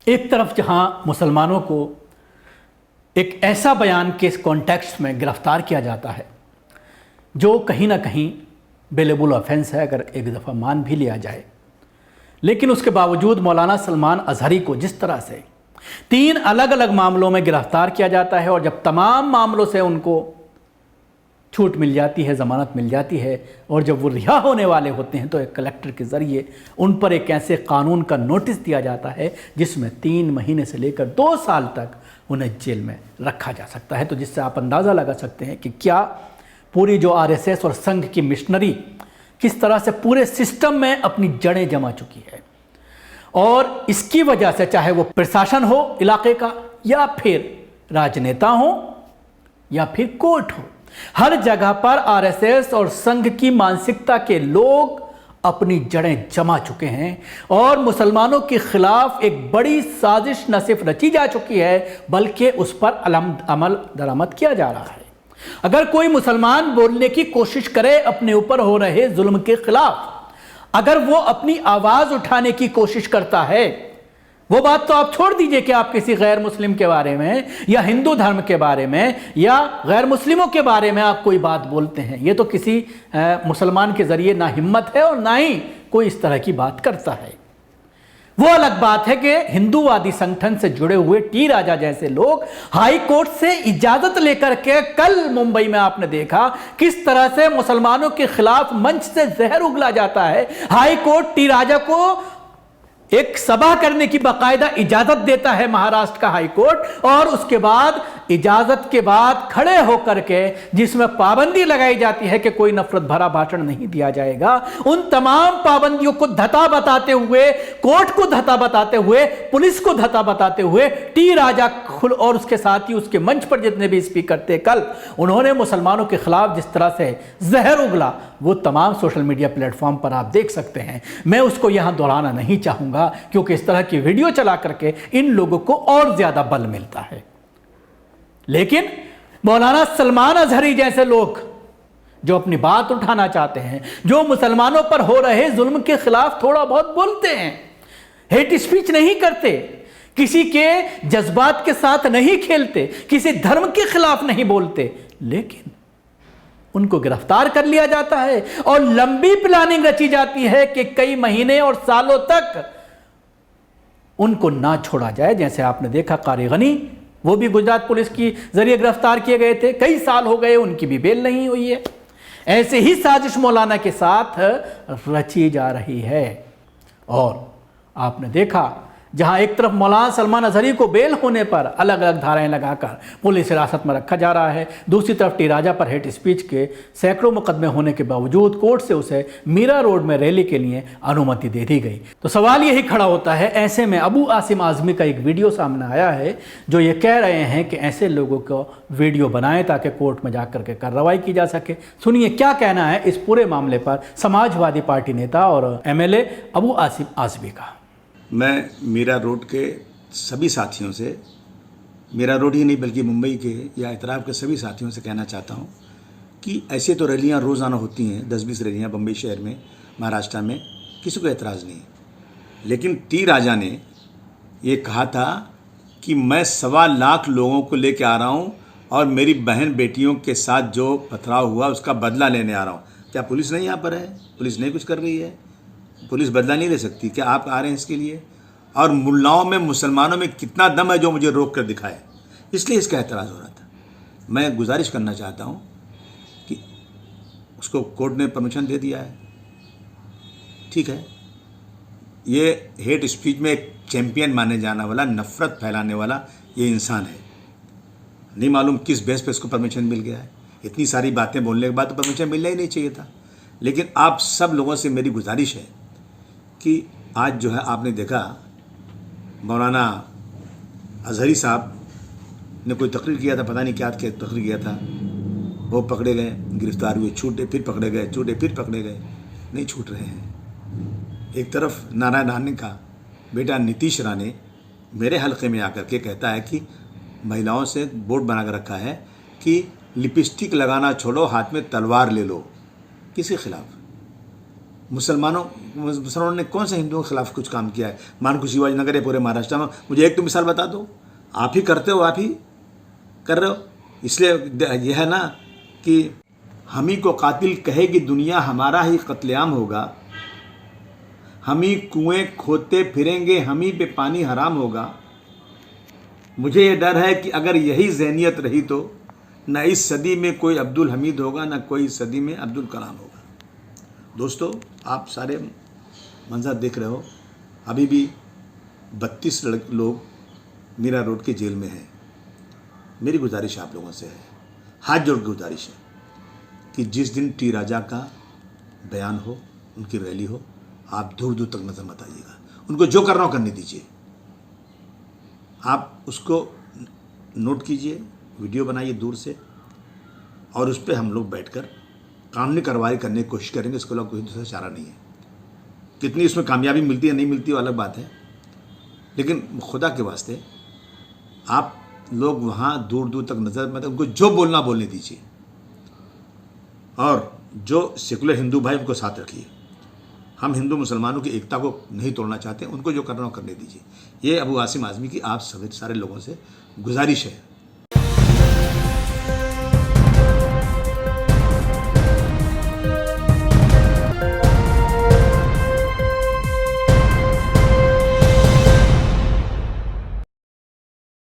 एक तरफ जहां मुसलमानों को एक ऐसा बयान के कॉन्टेक्स्ट में गिरफ्तार किया जाता है जो कहीं ना कहीं बेलेबल ऑफेंस है अगर एक दफ़ा मान भी लिया जाए, लेकिन उसके बावजूद मौलाना सलमान अजहरी को जिस तरह से 3 अलग अलग मामलों में गिरफ्तार किया जाता है और जब तमाम मामलों से उनको छूट मिल जाती है, ज़मानत मिल जाती है और जब वो रिहा होने वाले होते हैं तो एक कलेक्टर के ज़रिए उन पर एक ऐसे कानून का नोटिस दिया जाता है जिसमें 3 महीने से लेकर 2 साल तक उन्हें जेल में रखा जा सकता है। तो जिससे आप अंदाज़ा लगा सकते हैं कि क्या पूरी जो आरएसएस और संघ की मिशनरी किस तरह से पूरे सिस्टम में अपनी जड़ें जमा चुकी है। और इसकी वजह से चाहे वो प्रशासन हो इलाके का या फिर राजनेता हो या फिर कोर्ट हो, हर जगह पर आरएसएस और संघ की मानसिकता के लोग अपनी जड़ें जमा चुके हैं और मुसलमानों के खिलाफ एक बड़ी साजिश न सिर्फ रची जा चुकी है बल्कि उस पर अमल दरामद किया जा रहा है। अगर कोई मुसलमान बोलने की कोशिश करे अपने ऊपर हो रहे जुल्म के खिलाफ, अगर वो अपनी आवाज उठाने की कोशिश करता है, वो बात तो आप छोड़ दीजिए कि आप किसी गैर मुस्लिम के बारे में या हिंदू धर्म के बारे में या गैर मुस्लिमों के बारे में आप कोई बात बोलते हैं, ये तो किसी मुसलमान के जरिए ना हिम्मत है और ना ही कोई इस तरह की बात करता है। वो अलग बात है कि हिंदूवादी संगठन से जुड़े हुए टी राजा जैसे लोग हाई कोर्ट से इजाजत लेकर के कल मुंबई में आपने देखा किस तरह से मुसलमानों के खिलाफ मंच से जहर उगला जाता है। हाई कोर्ट टी राजा को एक सभा करने की बाकायदा इजाजत देता है महाराष्ट्र का हाई कोर्ट, और उसके बाद इजाजत के बाद खड़े होकर के जिसमें पाबंदी लगाई जाती है कि कोई नफरत भरा भाषण नहीं दिया जाएगा, उन तमाम पाबंदियों को धता बताते हुए, कोर्ट को धता बताते हुए, पुलिस को धता बताते हुए टी राजा और उसके साथी उसके मंच पर जितने भी स्पीकर थे कल, उन्होंने मुसलमानों के खिलाफ जिस तरह से जहर उगला वो तमाम सोशल मीडिया प्लेटफॉर्म पर आप देख सकते हैं। मैं उसको यहां दोहराना नहीं चाहूंगा क्योंकि इस तरह की वीडियो चला करके इन लोगों को और ज्यादा बल मिलता है। लेकिन मौलाना सलमान अजहरी जैसे लोग जो अपनी बात उठाना चाहते हैं, जो मुसलमानों पर हो रहे जुल्म के खिलाफ थोड़ा बहुत बोलते हैं, हेट स्पीच नहीं करते, किसी के जज्बात के साथ नहीं खेलते, किसी धर्म के खिलाफ नहीं बोलते, लेकिन उनको गिरफ्तार कर लिया जाता है और लंबी प्लानिंग रची जाती है कि कई महीने और सालों तक उनको ना छोड़ा जाए। जैसे आपने देखा कारी गनी, वो भी गुजरात पुलिस की जरिए गिरफ्तार किए गए थे, कई साल हो गए उनकी भी बेल नहीं हुई है। ऐसे ही साजिश मौलाना के साथ रची जा रही है। और आपने देखा जहां एक तरफ मौलाना सलमान अजहरी को बेल होने पर अलग अलग धाराएं लगाकर पुलिस हिरासत में रखा जा रहा है, दूसरी तरफ टी राजा पर हेट स्पीच के सैकड़ों मुकदमे होने के बावजूद कोर्ट से उसे मीरा रोड में रैली के लिए अनुमति दे दी गई। तो सवाल यही खड़ा होता है, ऐसे में अबू आसिम आजमी का एक वीडियो सामने आया है जो ये कह रहे हैं कि ऐसे लोगों को वीडियो बनाएं ताकि कोर्ट में जाकर के कार्रवाई की जा सके। सुनिए क्या कहना है इस पूरे मामले पर समाजवादी पार्टी नेता और एमएलए अबू आसिम आजमी का। मैं मीरा रोड के सभी साथियों से, मीरा रोड ही नहीं बल्कि मुंबई के या इतराब के सभी साथियों से कहना चाहता हूँ कि ऐसे तो रैलियाँ रोज़ाना होती हैं, 10-20 रैलियाँ बम्बई शहर में, महाराष्ट्र में, किसी को एतराज़ नहीं है। लेकिन टी राजा ने ये कहा था कि मैं 1.25 लाख लोगों को लेकर आ रहा हूँ और मेरी बहन बेटियों के साथ जो पथराव हुआ उसका बदला लेने आ रहा हूँ। क्या पुलिस नहीं यहाँ पर है? पुलिस नहीं कुछ कर रही है? पुलिस बदला नहीं ले सकती? क्या आप आ रहे हैं इसके लिए? और मुल्लाओं में, मुसलमानों में कितना दम है जो मुझे रोक कर दिखाए, इसलिए इसका एतराज़ हो रहा था। मैं गुजारिश करना चाहता हूँ कि उसको कोर्ट ने परमिशन दे दिया है, ठीक है। ये हेट स्पीच में एक चैंपियन माने जाने वाला, नफ़रत फैलाने वाला ये इंसान है। नहीं मालूम किस बेस पे इसको परमिशन मिल गया है। इतनी सारी बातें बोलने के बाद तो परमिशन मिलना ही नहीं चाहिए था। लेकिन आप सब लोगों से मेरी गुजारिश है कि आज जो है आपने देखा मौलाना अजहरी साहब ने कोई तकरीर किया था, पता नहीं क्या तकरीर किया था, वो पकड़े गए, गिरफ्तार हुए, छूटे, फिर पकड़े गए, छूटे, फिर पकड़े गए, नहीं छूट रहे हैं। एक तरफ नारायण राणे का बेटा नीतीश राणे मेरे हलके में आकर के कहता है कि महिलाओं से बोर्ड बना कर रखा है कि लिपस्टिक लगाना छोड़ो, हाथ में तलवार ले लो। किसके खिलाफ? मुसलमानों ने कौन से हिंदुओं के खिलाफ कुछ काम किया है? मानकुश शिवाजी नगर है पूरे महाराष्ट्र में, मुझे एक तो मिसाल बता दो। आप ही करते हो, आप ही कर रहे हो। इसलिए यह है ना कि हम ही को कातिल कहेगी दुनिया, हमारा ही कत्लेआम होगा। हम ही कुएं खोदते फिरेंगे, हम ही पे पानी हराम होगा। मुझे ये डर है कि अगर यही ज़हनियत रही तो न इस सदी में कोई अब्दुल हमीद होगा, न कोई इस सदी में अब्दुल कलाम होगा। दोस्तों, आप सारे मंजर देख रहे हो, अभी भी 32 लोग मीरा रोड के जेल में हैं। मेरी गुजारिश आप लोगों से है, हाथ जोड़ के गुजारिश है कि जिस दिन टी राजा का बयान हो, उनकी रैली हो, आप दूर दूर तक नजर मत आइएगा। उनको जो करना हो करने दीजिए। आप उसको नोट कीजिए, वीडियो बनाइए दूर से, और उस पर हम लोग बैठकर कानूनी कार्रवाई करने की कोशिश करेंगे। इसके अलावा कोई दूसरा चारा नहीं है। कितनी इसमें कामयाबी मिलती है नहीं मिलती वो अलग बात है, लेकिन खुदा के वास्ते आप लोग वहाँ दूर दूर तक नजर मत, उनको जो बोलना बोलने दीजिए, और जो सेकुलर हिंदू भाई उनको साथ रखिए। हम हिंदू मुसलमानों की एकता को नहीं तोड़ना चाहते, उनको जो करना हो करने दीजिए। ये अबू आसिम आज़मी की आप सभी सारे लोगों से गुजारिश है।